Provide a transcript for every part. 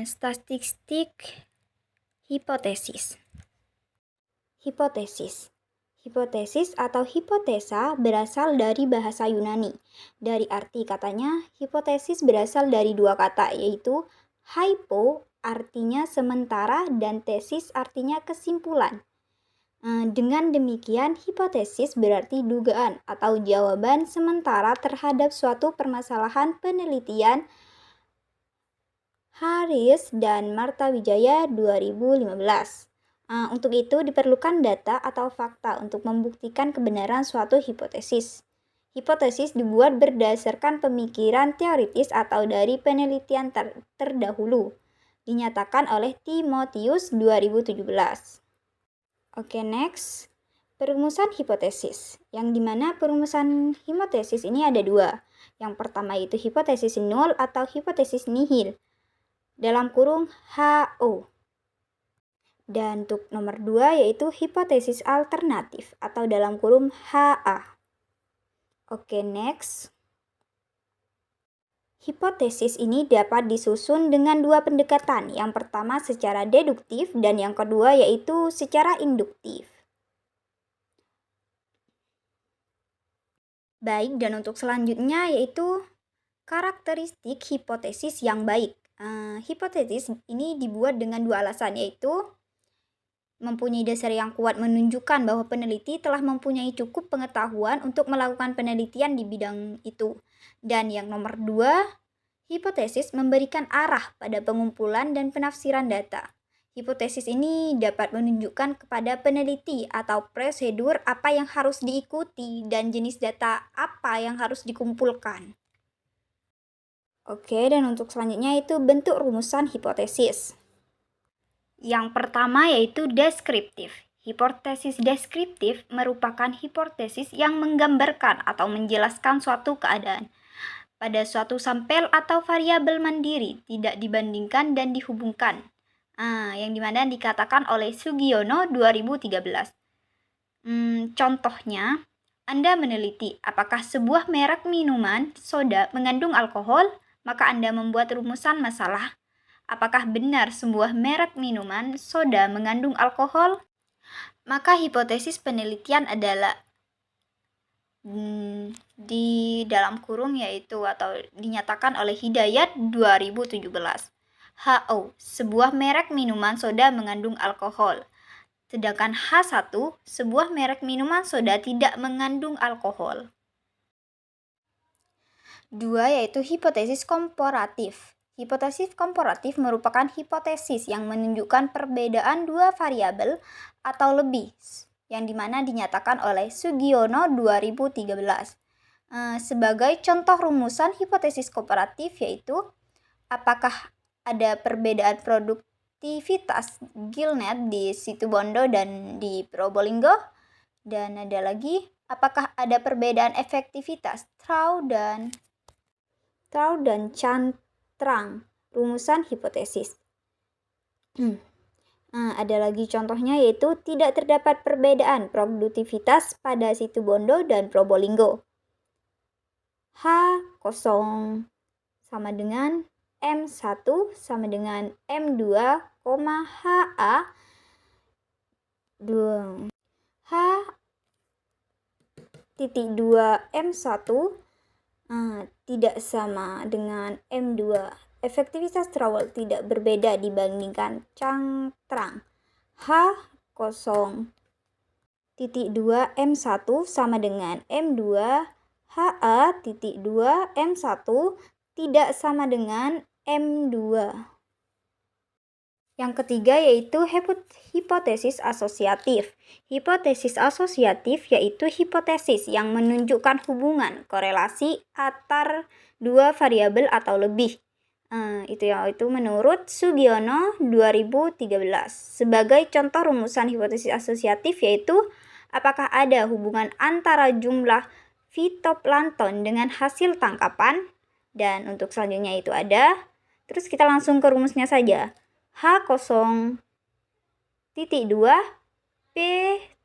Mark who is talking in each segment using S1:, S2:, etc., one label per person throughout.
S1: Statistik hipotesis. Hipotesis atau hipotesa berasal dari bahasa Yunani. Dari arti katanya, hipotesis berasal dari dua kata, yaitu hypo artinya sementara dan tesis artinya kesimpulan. Dengan demikian, hipotesis berarti dugaan atau jawaban sementara terhadap suatu permasalahan penelitian. Harris dan Marta Wijaya 2015. Untuk itu diperlukan data atau fakta untuk membuktikan kebenaran suatu hipotesis. Hipotesis dibuat berdasarkan pemikiran teoritis atau dari penelitian terdahulu, dinyatakan oleh Timotius 2017. Oke, next. Perumusan hipotesis, yang dimana perumusan hipotesis ini ada dua. Yang pertama itu hipotesis nul atau hipotesis nihil, dalam kurung HO. Dan untuk nomor 2 yaitu hipotesis alternatif atau dalam kurung HA. Oke, next. Hipotesis ini dapat disusun dengan dua pendekatan. Yang pertama secara deduktif dan yang kedua yaitu secara induktif. Baik, dan untuk selanjutnya yaitu karakteristik hipotesis yang baik. Hipotesis ini dibuat dengan dua alasan, yaitu mempunyai dasar yang kuat menunjukkan bahwa peneliti telah mempunyai cukup pengetahuan untuk melakukan penelitian di bidang itu. Dan yang nomor 2, hipotesis memberikan arah pada pengumpulan dan penafsiran data. Hipotesis ini dapat menunjukkan kepada peneliti atau prosedur apa yang harus diikuti dan jenis data apa yang harus dikumpulkan. Oke, dan untuk selanjutnya itu bentuk rumusan hipotesis. Yang pertama yaitu deskriptif. Hipotesis deskriptif merupakan hipotesis yang menggambarkan atau menjelaskan suatu keadaan pada suatu sampel atau variabel mandiri, tidak dibandingkan dan dihubungkan. Yang dimana dikatakan oleh Sugiono 2013. Contohnya, Anda meneliti apakah sebuah merek minuman soda mengandung alkohol, maka Anda membuat rumusan masalah. Apakah benar sebuah merek minuman soda mengandung alkohol? Maka hipotesis penelitian adalah di dalam kurung yaitu atau dinyatakan oleh Hidayat 2017. HO, sebuah merek minuman soda mengandung alkohol. Sedangkan H1, sebuah merek minuman soda tidak mengandung alkohol. 2 yaitu hipotesis komparatif. Hipotesis komparatif merupakan hipotesis yang menunjukkan perbedaan dua variabel atau lebih, yang dimana dinyatakan oleh Sugiono 2013. Sebagai contoh rumusan hipotesis komparatif yaitu apakah ada perbedaan produktivitas Gillnet di Situbondo dan di Probolinggo, dan ada lagi apakah ada perbedaan efektivitas Trau dan Cantrang, rumusan hipotesis. Ada lagi contohnya yaitu tidak terdapat perbedaan produktivitas pada Situbondo dan Probolinggo. H0 sama dengan M1 sama dengan M2, HA 2 H.2 M1 tidak sama dengan M2. Efektivitas Trowel tidak berbeda dibandingkan Cantrang. H0.2 M1 sama dengan M2. HA.2 M1 tidak sama dengan M2. Yang ketiga yaitu hipotesis asosiatif. Hipotesis asosiatif yaitu hipotesis yang menunjukkan hubungan korelasi antar dua variabel atau lebih. Itu menurut Sugiono 2013. Sebagai contoh rumusan hipotesis asosiatif yaitu apakah ada hubungan antara jumlah fitoplankton dengan hasil tangkapan, dan untuk selanjutnya itu ada. Terus kita langsung ke rumusnya saja. H0.2 P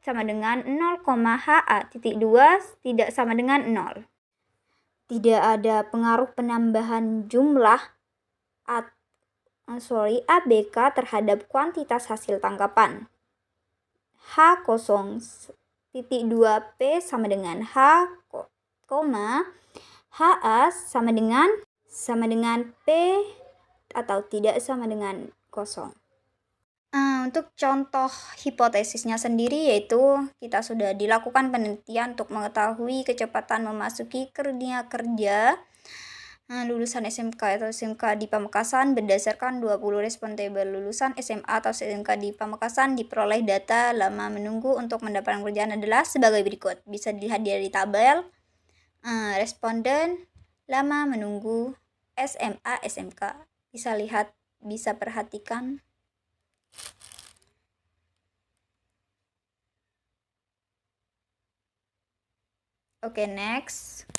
S1: sama dengan 0, HA.2 tidak sama dengan 0. Tidak ada pengaruh penambahan jumlah ABK terhadap kuantitas hasil tangkapan. H0,2P sama dengan H, HA sama dengan P atau tidak sama dengan kosong. Untuk contoh hipotesisnya sendiri yaitu kita sudah dilakukan penelitian untuk mengetahui kecepatan memasuki dunia kerja lulusan SMK atau SMK di Pamekasan berdasarkan 20 respondable lulusan SMA atau SMK di Pamekasan diperoleh data lama menunggu untuk mendapatkan pekerjaan adalah sebagai berikut. Bisa dilihat dari tabel responden lama menunggu SMA SMK. Bisa perhatikan. Oke, next.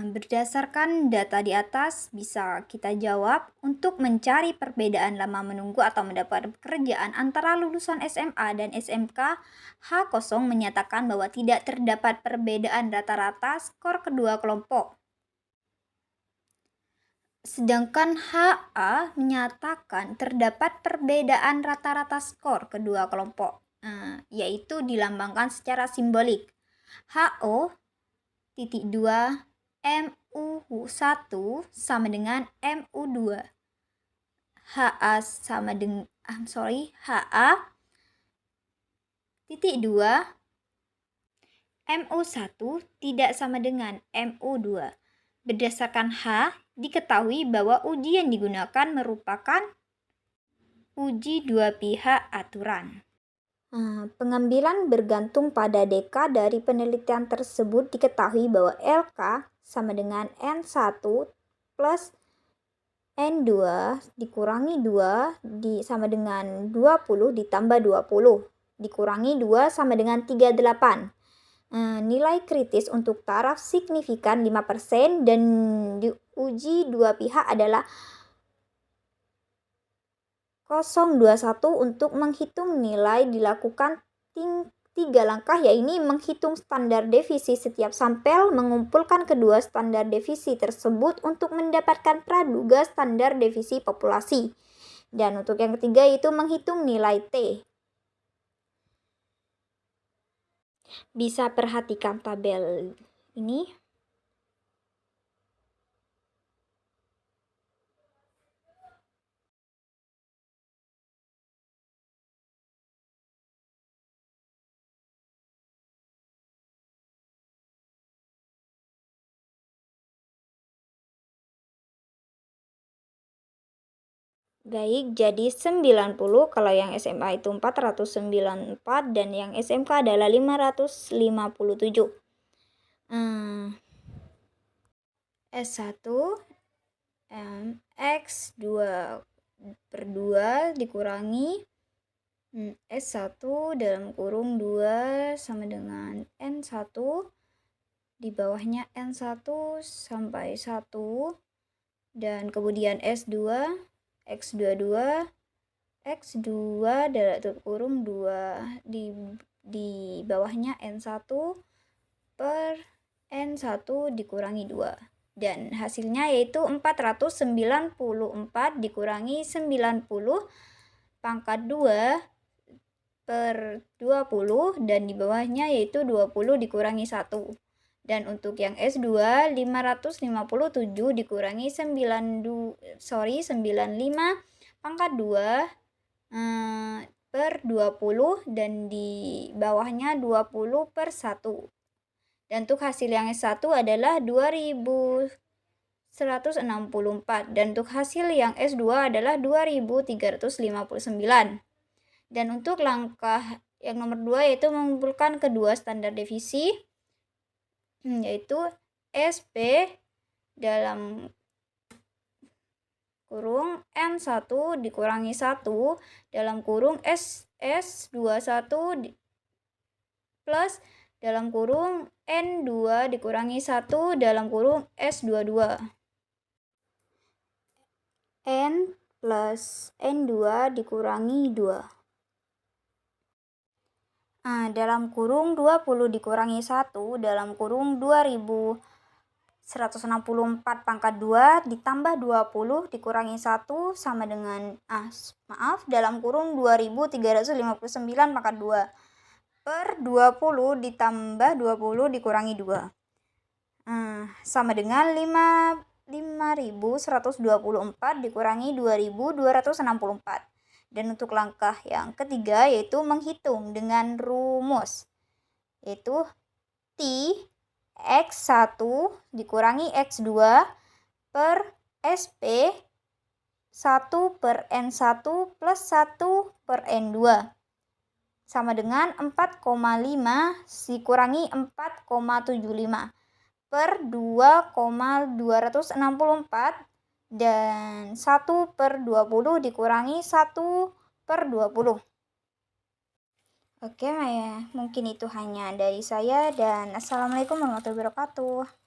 S1: Berdasarkan data di atas, bisa kita jawab untuk mencari perbedaan lama menunggu atau mendapat pekerjaan antara lulusan SMA dan SMK, H0 menyatakan bahwa tidak terdapat perbedaan rata-rata skor kedua kelompok. Sedangkan HA menyatakan terdapat perbedaan rata-rata skor kedua kelompok, yaitu dilambangkan secara simbolik. HO.2 MU1 sama dengan MU2. HA sama dengan HA.2 MU1 tidak sama dengan MU2. Berdasarkan H, diketahui bahwa uji yang digunakan merupakan uji dua pihak aturan. Pengambilan bergantung pada DK dari penelitian tersebut diketahui bahwa LK sama dengan N1 plus N2 dikurangi 2 sama dengan 20 ditambah 20 dikurangi 2 sama dengan 38. Nilai kritis untuk taraf signifikan 5% dan diuji dua pihak adalah 0,21 untuk menghitung nilai dilakukan 3 langkah, yaitu menghitung standar devisi setiap sampel, mengumpulkan kedua standar devisi tersebut untuk mendapatkan praduga standar devisi populasi. Dan untuk yang ketiga yaitu menghitung nilai T. Bisa perhatikan tabel ini. Baik, jadi 90 kalau yang SMA itu 494 dan yang SMK adalah 557. S1 X2 per 2 dikurangi S1 dalam kurung 2 sama dengan N1 di bawahnya N1 sampai 1 dan kemudian S2 X22 X2 dalam kurung 2 di bawahnya N1 per N1 dikurangi 2 dan hasilnya yaitu 494 dikurangi 90 pangkat 2 per 20 dan di bawahnya yaitu 20 dikurangi 1. Dan untuk yang S2 557 dikurangi 95 pangkat 2 per 20 dan di bawahnya 20 per 1. Dan untuk hasil yang S1 adalah 2164 dan untuk hasil yang S2 adalah 2359. Dan untuk langkah yang nomor 2 yaitu mengumpulkan kedua standar devisi yaitu SP dalam kurung N1 dikurangi 1 dalam kurung S21 plus dalam kurung N2 dikurangi 1 dalam kurung S22. N plus N2 dikurangi 2. Nah, dalam kurung 20 dikurangi 1 dalam kurung 2164 pangkat 2 ditambah 20 dikurangi 1 sama dengan, dalam kurung 2359 pangkat 2 per 20 ditambah 20 dikurangi 2. Sama dengan 5124 dikurangi 2264. Dan untuk langkah yang ketiga yaitu menghitung dengan rumus, yaitu T X1 dikurangi X2 per SP 1 per N1 plus 1 per N2 sama dengan 4,5 dikurangi 4,75 per 2,264 dan 1 per 20 dikurangi 1 per 20. Oke, mungkin itu hanya dari saya dan assalamualaikum warahmatullahi wabarakatuh.